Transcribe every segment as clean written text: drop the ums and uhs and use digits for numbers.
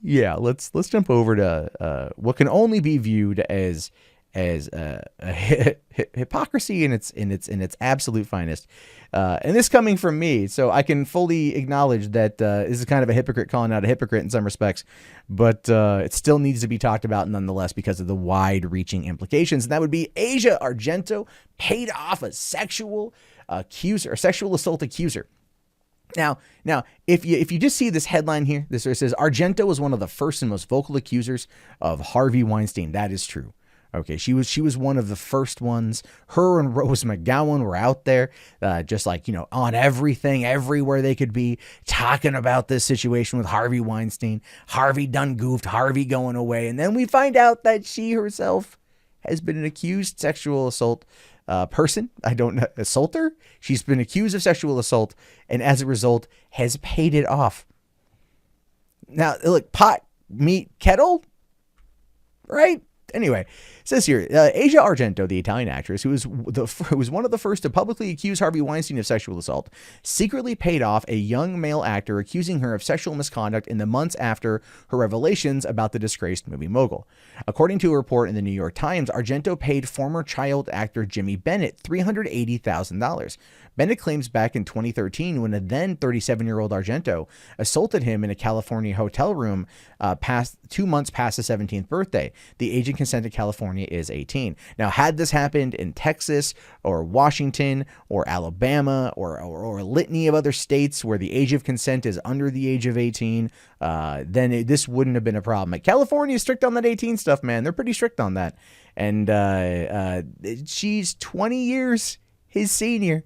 Yeah, let's jump over to what can only be viewed as hypocrisy in its absolute finest, and this coming from me, so I can fully acknowledge that this is kind of a hypocrite calling out a hypocrite in some respects, but it still needs to be talked about nonetheless because of the wide-reaching implications. And that would be Asia Argento paid off a sexual assault accuser. Now, if you just see this headline here, this says Argento was one of the first and most vocal accusers of Harvey Weinstein. That is true. Okay, she was one of the first ones. Her and Rose McGowan were out there, just like, on everything, everywhere they could be, talking about this situation with Harvey Weinstein. Harvey done goofed, Harvey going away. And then we find out that she herself has been an accused sexual assault person. I don't know, assaulter. She's been accused of sexual assault, and as a result, has paid it off. Now, look, pot, meat, kettle, right? Anyway, it says here, Asia Argento, the Italian actress, who was one of the first to publicly accuse Harvey Weinstein of sexual assault, secretly paid off a young male actor accusing her of sexual misconduct in the months after her revelations about the disgraced movie mogul. According to a report in the New York Times, Argento paid former child actor Jimmy Bennett $380,000. Bennett claims back in 2013 when a then 37-year-old Argento assaulted him in a California hotel room 2 months past his 17th birthday. The age of consent in California is 18. Now, had this happened in Texas or Washington or Alabama or a litany of other states where the age of consent is under the age of 18, then this wouldn't have been a problem. Like, California is strict on that 18 stuff, man. They're pretty strict on that. And she's 20 years his senior.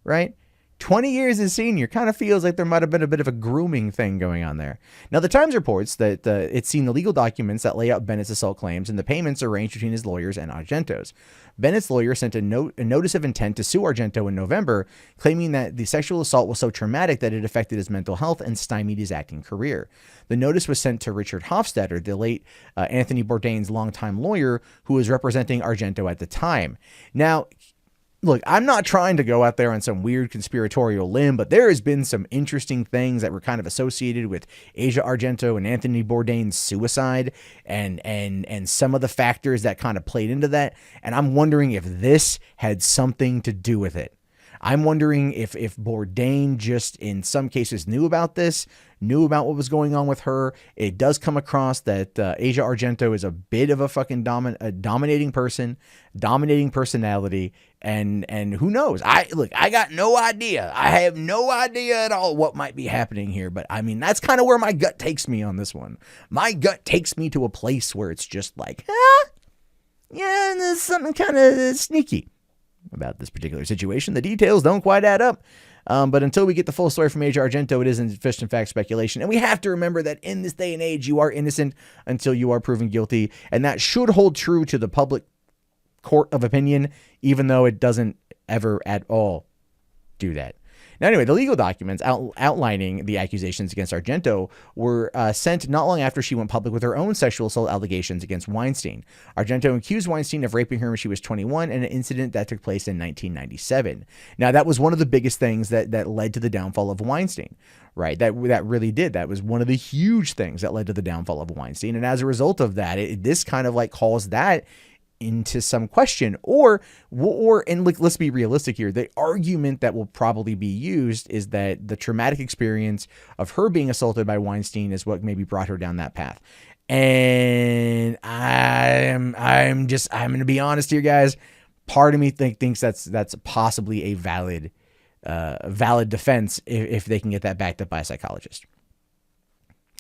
Right? 20 years as senior. Kind of feels like there might have been a bit of a grooming thing going on there. Now, the Times reports that it's seen the legal documents that lay out Bennett's assault claims and the payments arranged between his lawyers and Argento's. Bennett's lawyer sent a notice of intent to sue Argento in November, claiming that the sexual assault was so traumatic that it affected his mental health and stymied his acting career. The notice was sent to Richard Hofstadter, the late Anthony Bourdain's longtime lawyer, who was representing Argento at the time. Now, look, I'm not trying to go out there on some weird conspiratorial limb, but there has been some interesting things that were kind of associated with Asia Argento and Anthony Bourdain's suicide and some of the factors that kind of played into that. And I'm wondering if this had something to do with it. I'm wondering if Bourdain just in some cases knew about this, knew about what was going on with her. It does come across that Asia Argento is a bit of a fucking dominating person, dominating personality, and who knows? I got no idea. I have no idea at all what might be happening here, but I mean, that's kind of where my gut takes me on this one. My gut takes me to a place where it's just like, yeah, there's something kind of sneaky about this particular situation. The details don't quite add up. But until we get the full story from Asia Argento, it isn't just in fact speculation. And we have to remember that in this day and age, you are innocent until you are proven guilty. And that should hold true to the public court of opinion, even though it doesn't ever at all do that. Now, anyway, the legal documents outlining the accusations against Argento were sent not long after she went public with her own sexual assault allegations against Weinstein. Argento accused Weinstein of raping her when she was 21 in an incident that took place in 1997. Now, that was one of the biggest things that led to the downfall of Weinstein, right? That really did. That was one of the huge things that led to the downfall of Weinstein. And as a result of that, this kind of like calls that into some question, or let's be realistic here. The argument that will probably be used is that the traumatic experience of her being assaulted by Weinstein is what maybe brought her down that path. And I'm going to be honest here, guys. Part of me thinks that's possibly a valid defense if they can get that backed up by a psychologist.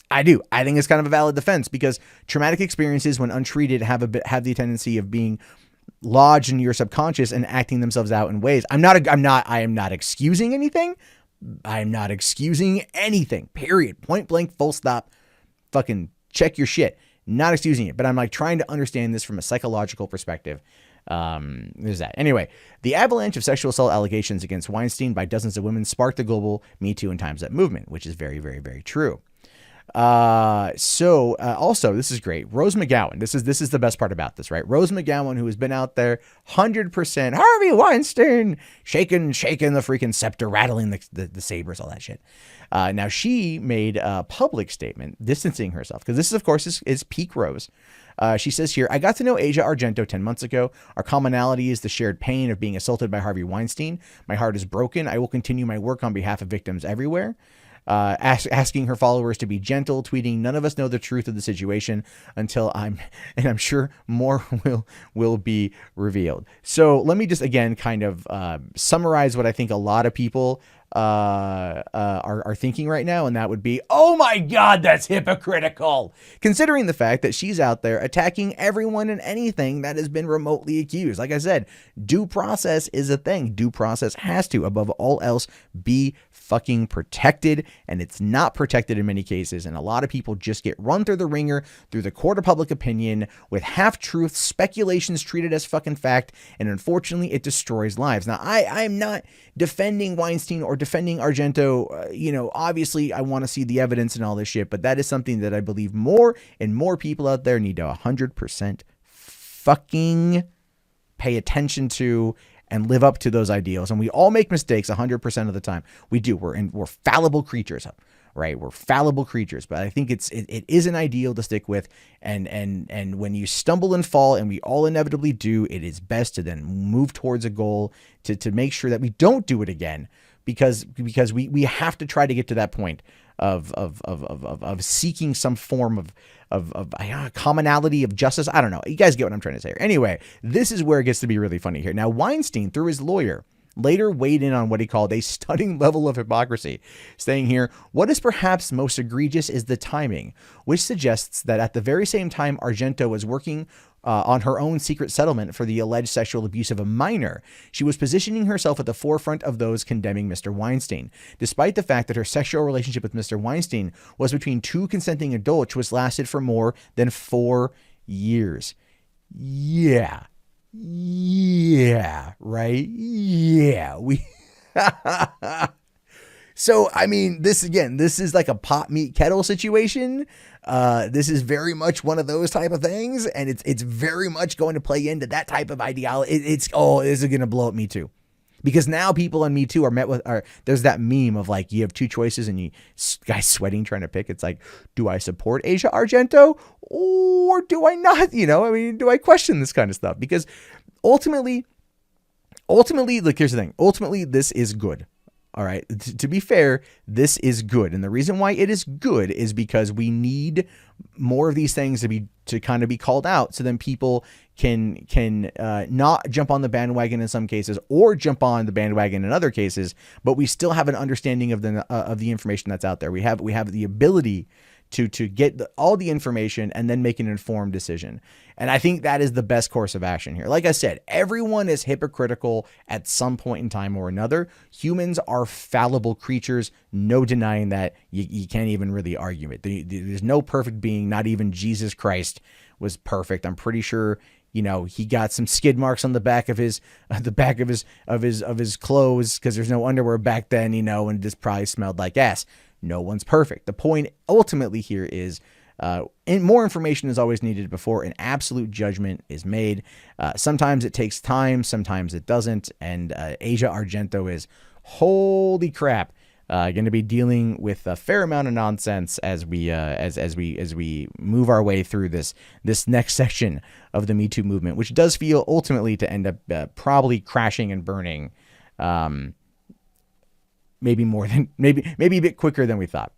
I do. I think it's kind of a valid defense because traumatic experiences, when untreated, have the tendency of being lodged in your subconscious and acting themselves out in ways. I am not excusing anything. I am not excusing anything. Period. Point blank. Full stop. Fucking check your shit. Not excusing it, but I'm like trying to understand this from a psychological perspective. There's that. Anyway, the avalanche of sexual assault allegations against Weinstein by dozens of women sparked the global MeToo and Time's Up movement, which is very, very, very true. Also, this is great. Rose McGowan. This is the best part about this, right? Rose McGowan, who has been out there 100% Harvey Weinstein, shaking the freaking scepter, rattling the sabers, all that shit. Now she made a public statement distancing herself, because this, of course, is peak Rose. She says here, I got to know Asia Argento 10 months ago. Our commonality is the shared pain of being assaulted by Harvey Weinstein. My heart is broken. I will continue my work on behalf of victims everywhere. Asking her followers to be gentle, tweeting, none of us know the truth of the situation until I'm sure more will be revealed. So let me just, again, kind of summarize what I think a lot of people are thinking right now, and that would be, oh my God, that's hypocritical, considering the fact that she's out there attacking everyone and anything that has been remotely accused. Like I said, due process is a thing. Due process has to, above all else, be fucking protected, and it's not protected in many cases, and a lot of people just get run through the ringer through the court of public opinion with half-truths, speculations treated as fucking fact, and unfortunately it destroys lives. Now, I'm not defending Weinstein or defending Argento. Obviously I want to see the evidence and all this shit, but that is something that I believe more and more people out there need to 100% fucking pay attention to and live up to those ideals. And we all make mistakes 100% of the time. We do. We're fallible creatures, right? We're fallible creatures, but I think it is an ideal to stick with. And when you stumble and fall, and we all inevitably do, it is best to then move towards a goal to make sure that we don't do it again, because we have to try to get to that point of seeking some form of commonality of justice. I don't know. You guys get what I'm trying to say here. Anyway, this is where it gets to be really funny here. Now, Weinstein, through his lawyer, later weighed in on what he called a stunning level of hypocrisy, saying here, what is perhaps most egregious is the timing, which suggests that at the very same time Argento was working on her own secret settlement for the alleged sexual abuse of a minor, she was positioning herself at the forefront of those condemning Mr. Weinstein, despite the fact that her sexual relationship with Mr. Weinstein was between two consenting adults, which lasted for more than 4 years. Yeah, right? Yeah, So, I mean, this is like a pot meat kettle situation. This is very much one of those type of things, and it's very much going to play into that type of ideology. Is it going to blow up Me Too? Because now people on Me Too there's that meme of like, you have two choices and guys sweating trying to pick. It's like, do I support Asia Argento or do I not? Do I question this kind of stuff? Because ultimately, look, here's the thing. Ultimately, this is good. All right. To be fair, this is good. And the reason why it is good is because we need more of these things to kind of be called out, so then people can not jump on the bandwagon in some cases, or jump on the bandwagon in other cases, but we still have an understanding of the information that's out there. We have the ability to get all the information and then make an informed decision. And I think that is the best course of action here. Like I said, everyone is hypocritical at some point in time or another. Humans are fallible creatures. No denying that. You can't even really argue it. There's no perfect being. Not even Jesus Christ was perfect. I'm pretty sure, he got some skid marks on the back of his clothes, because there's no underwear back then, and this probably smelled like ass. No one's perfect. The point ultimately here is, and more information is always needed before an absolute judgment is made. Sometimes it takes time, sometimes it doesn't. And Asia Argento is, holy crap, going to be dealing with a fair amount of nonsense as we move our way through this next section of the Me Too movement, which does feel ultimately to end up probably crashing and burning. Maybe a bit quicker than we thought.